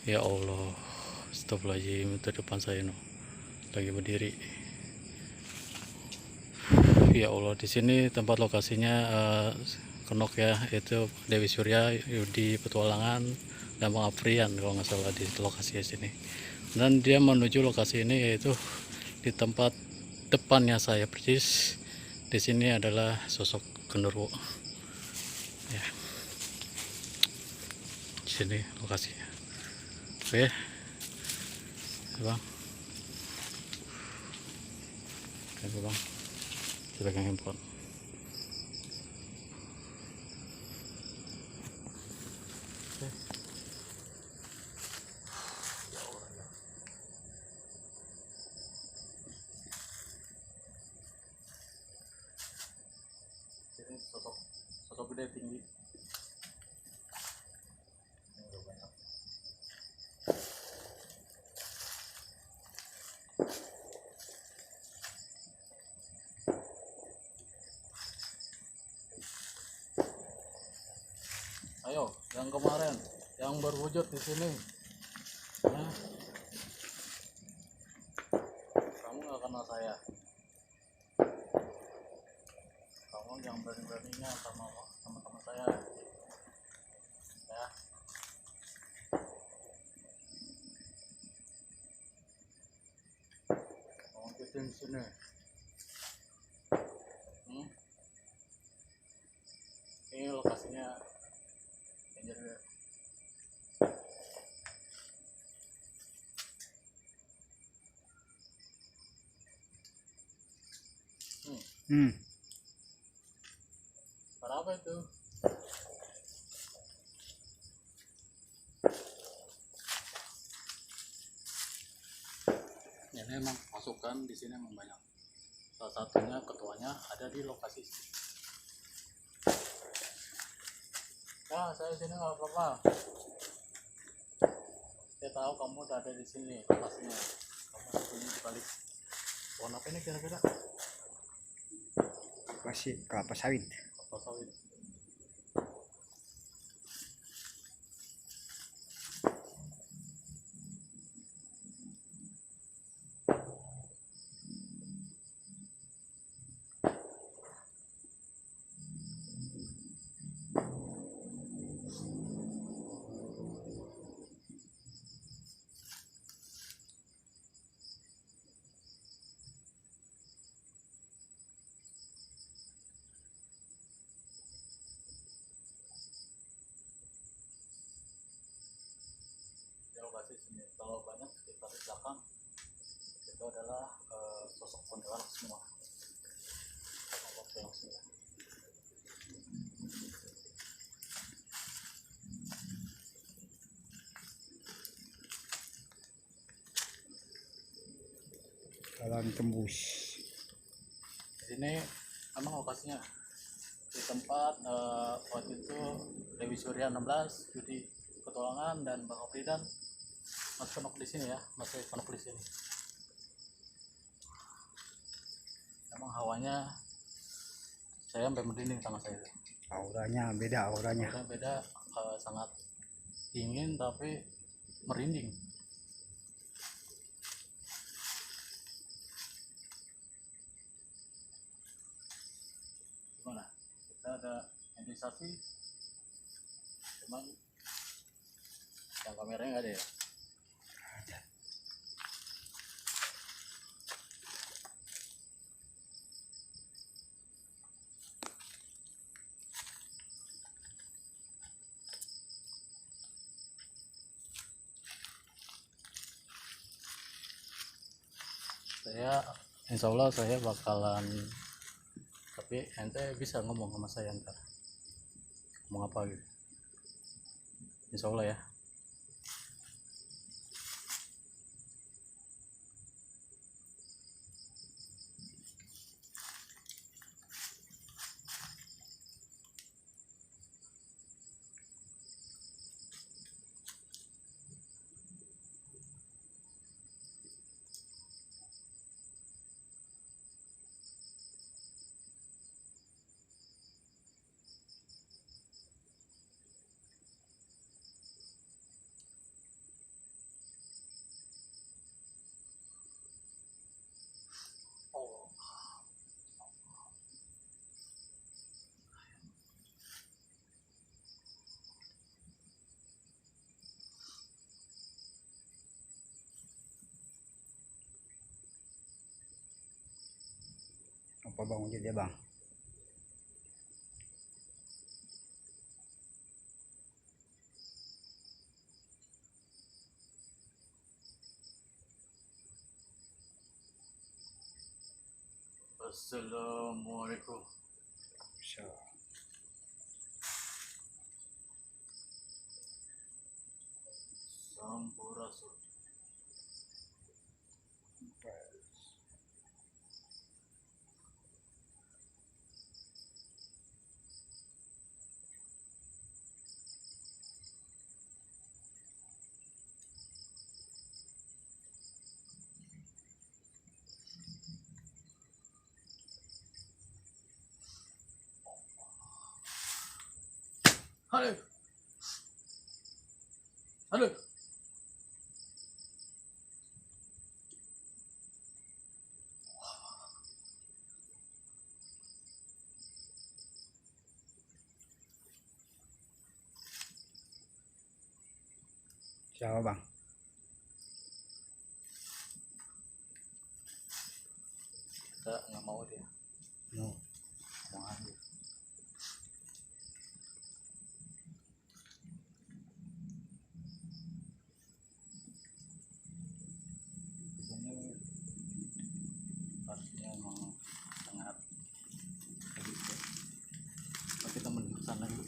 Ya Allah, astagfirullahaladzim, itu depan saya no, lagi berdiri. Ya Allah, di sini tempat lokasinya Kenok ya, itu Dewi Surya, Yudi Petualangan, dan Bang Afrian kalau nggak salah di lokasi sini. Dan dia menuju lokasi ini yaitu di tempat depannya saya persis. Di sini adalah sosok genderuwo. Ya, di sini lokasinya. Oke, bang. Oke, bang. Kita pegang handphone. Ini sosok gede tinggi. Ayo, yang kemarin, yang berwujud di sini, nah, kamu nggak kenal saya. Kamu yang berani-beraninya sama teman-teman saya, ya. Kamu wujudin di sini. Ini lokasinya danger. Apa itu? Ya, ini memang pasukan di sini memang banyak. Salah satunya ketuanya ada di lokasi. Ya, saya sini nggak apa-apa. Saya tahu kamu udah ada di sini lokasinya. Kamu sembunyi di balik pohon apa ini kira-kira? Masih kelapa sawit. Kelapa sawit. Lokasi sini kalau banyak sekitar di belakang itu adalah sosok kuntilanak semua. Kuntilanak semua. Jalan tembus. Di sini emang lokasinya di tempat waktu itu Dewi Surya 16, Yudi Petualangan dan Bang Afridan masih kenok di sini ya, masih kenok di sini. Emang hawanya saya sampai merinding tangan saya. Auranya beda, auranya. Auranya beda, sangat dingin tapi merinding. Gimana? Kita ada mobilisasi, cuman yang kameranya nggak ada ya. Saya insya Allah saya bakalan, tapi ente bisa ngomong sama saya ntar ngomong apa gitu, insya Allah ya. Apa bang wujud dia bang? Assalamualaikum. So, Sampurasun. Halo. Halo. siapa bang? Kita nggak mau dia. No. Mau ambil. Ini pastinya mau sangat begitu. Kita menuju sana dulu.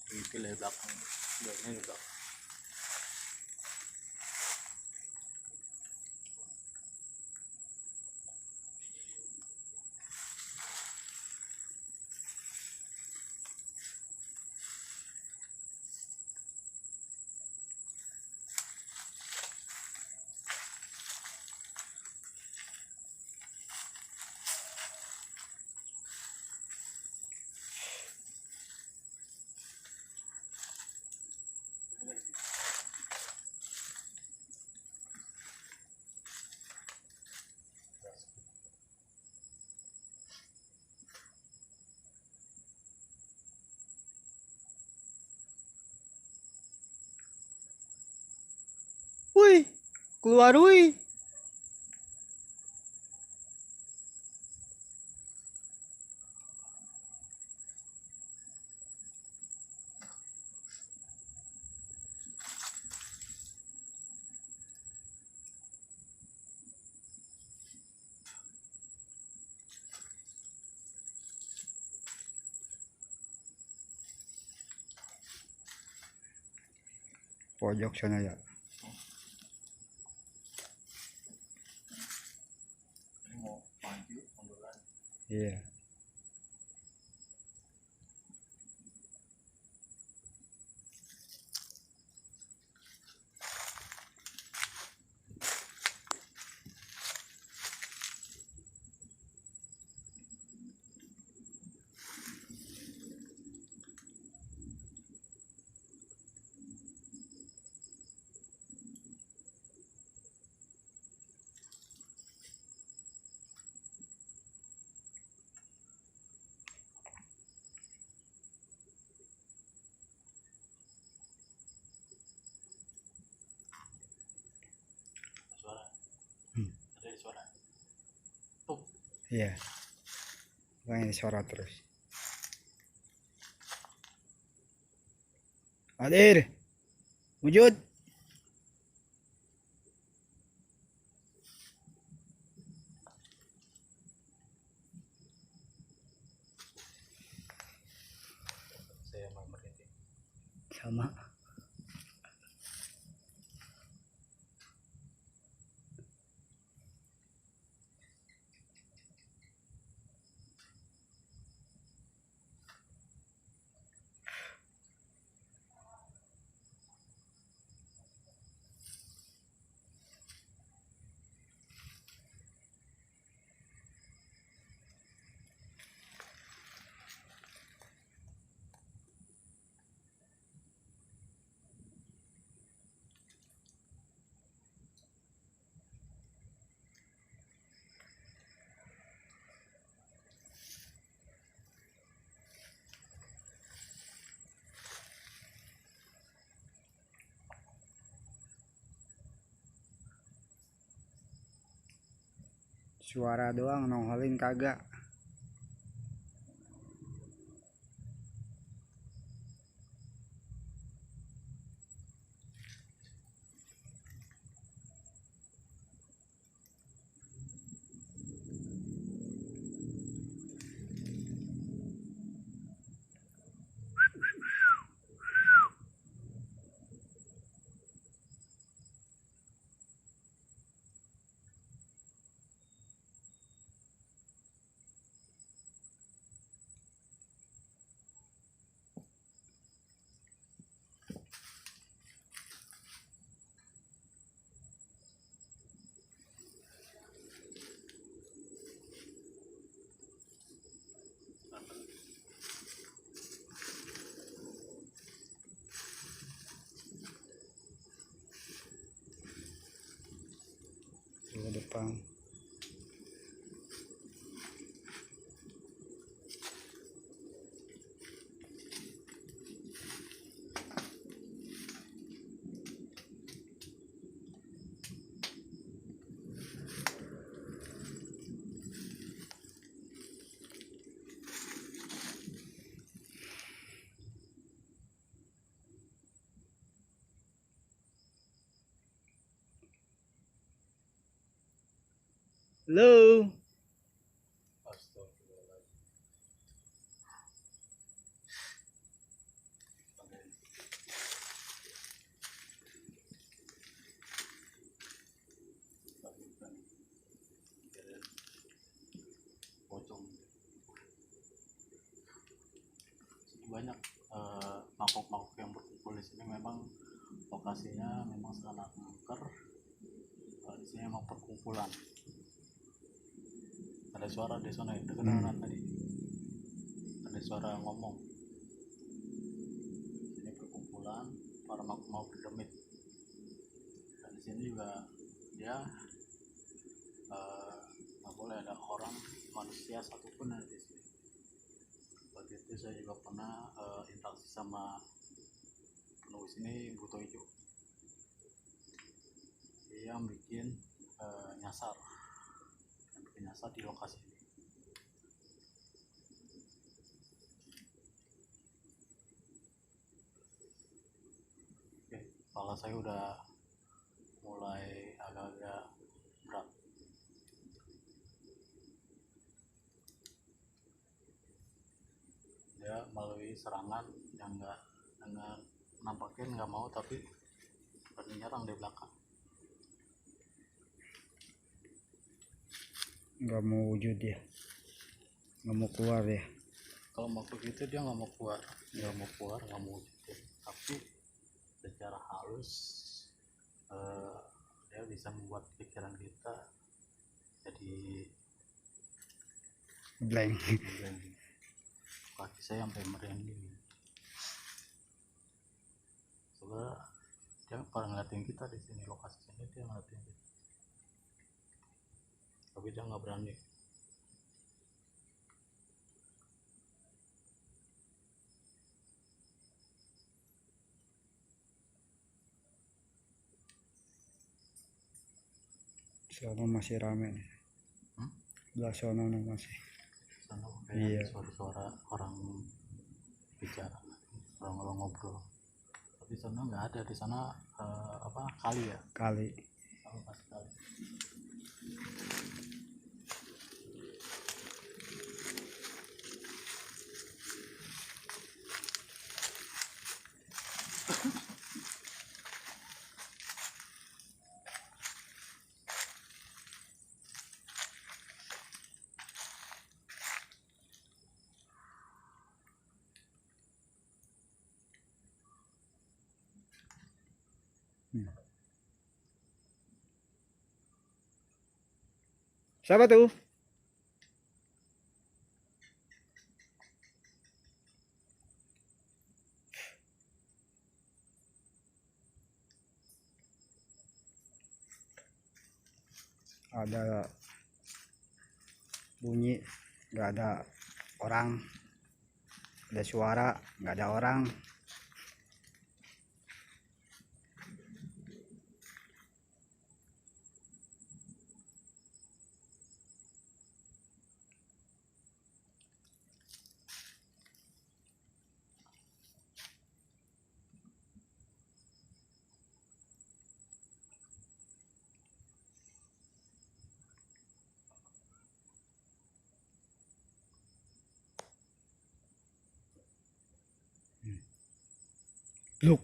Itu dari belakang. Dari belakang. Wih, keluar wih. Pojok sana ya. Ini mau maju mundur lagi. Iya. Iya. Makanya suara terus. Hadir. Wujud. Saya mau merintih. Sama. Suara doang nongolin kagak. Ke depan. Halo. Astagfirullahaladzim. Pocong. Banyak makhluk-makhluk yang berkumpul di sini. Memang lokasinya memang sangat angker. Di sini memang perkumpulan. Ada suara di sana, kedengaran tadi. Ada suara ngomong. Ini perkumpulan para makhluk demit. Dan di sini juga dia nggak boleh ada orang manusia satupun yang di sini. Waktu itu saya juga pernah interaksi sama penulis ini, Buto Ijo. Dia bikin nyasar di lokasi ini. Oke, kepala saya udah mulai agak-agak berat. Dia melalui serangan yang nggak dengan nampaknya nggak mau, tapi menyerang di belakang. Nggak mau wujud ya. Nggak mau keluar ya. Kalau makhluk itu dia nggak mau keluar, nggak mau wujud. Tapi secara halus dia bisa membuat pikiran kita jadi Blank. kaki saya sampai merinding. Sebenarnya dia pada ngeliatin kita di sini, lokasi sini dia ngeliatin kita, tapi dia nggak berani. Selama masih rame nih. Belah sono masih. Sana Iya. kayak suara-suara orang bicara, orang ngobrol. Tapi sana nggak ada, di sana apa kali ya? Kali. Kalau pas kali. Siapa tuh? Ada bunyi, nggak ada orang. Ada suara, nggak ada orang. Look.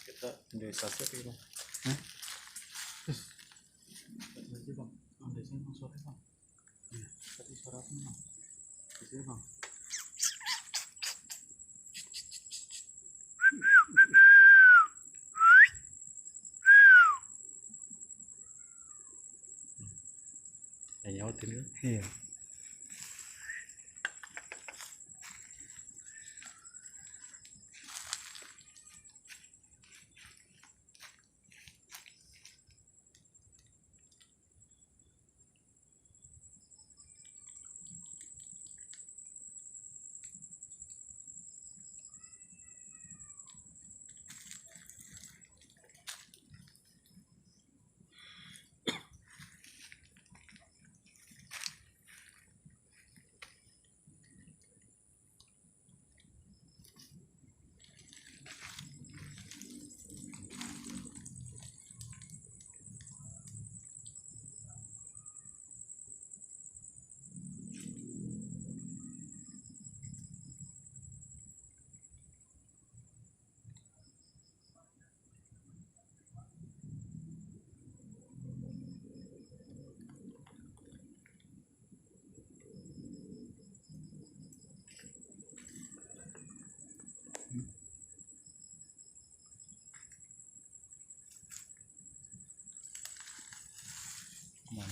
Kita investasi apa gimana? Hah? Investasi bang, di sini bang suara bang. Tadi suara apa bang? Di sini bang. Ya nyautin kan? Iya. Mana?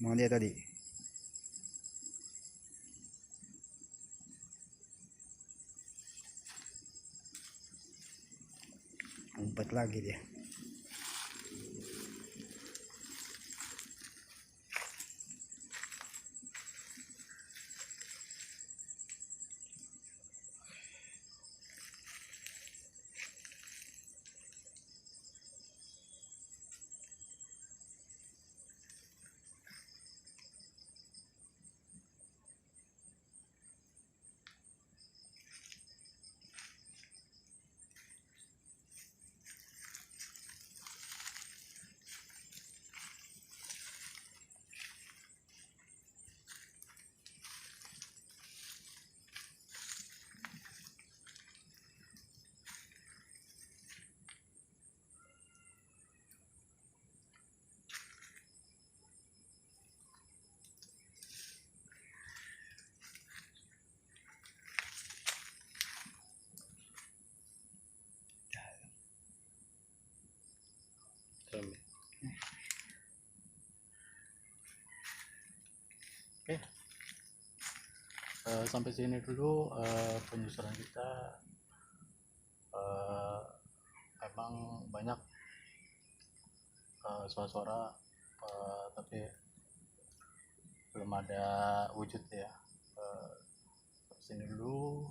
mau dia tadi ngumpet lagi dia. Oke, sampai sini dulu penyusuran kita. Eh, Memang banyak suara-suara, tapi belum ada wujud ya. Sampai sini dulu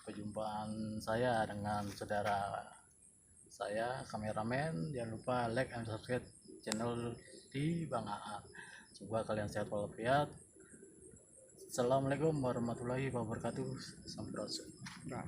perjumpaan saya dengan saudara saya, kameramen. Jangan lupa like and subscribe channel di Bang AA. Semoga kalian sehat walafiat. Assalamualaikum warahmatullahi wabarakatuh. Sampurasun. Nah.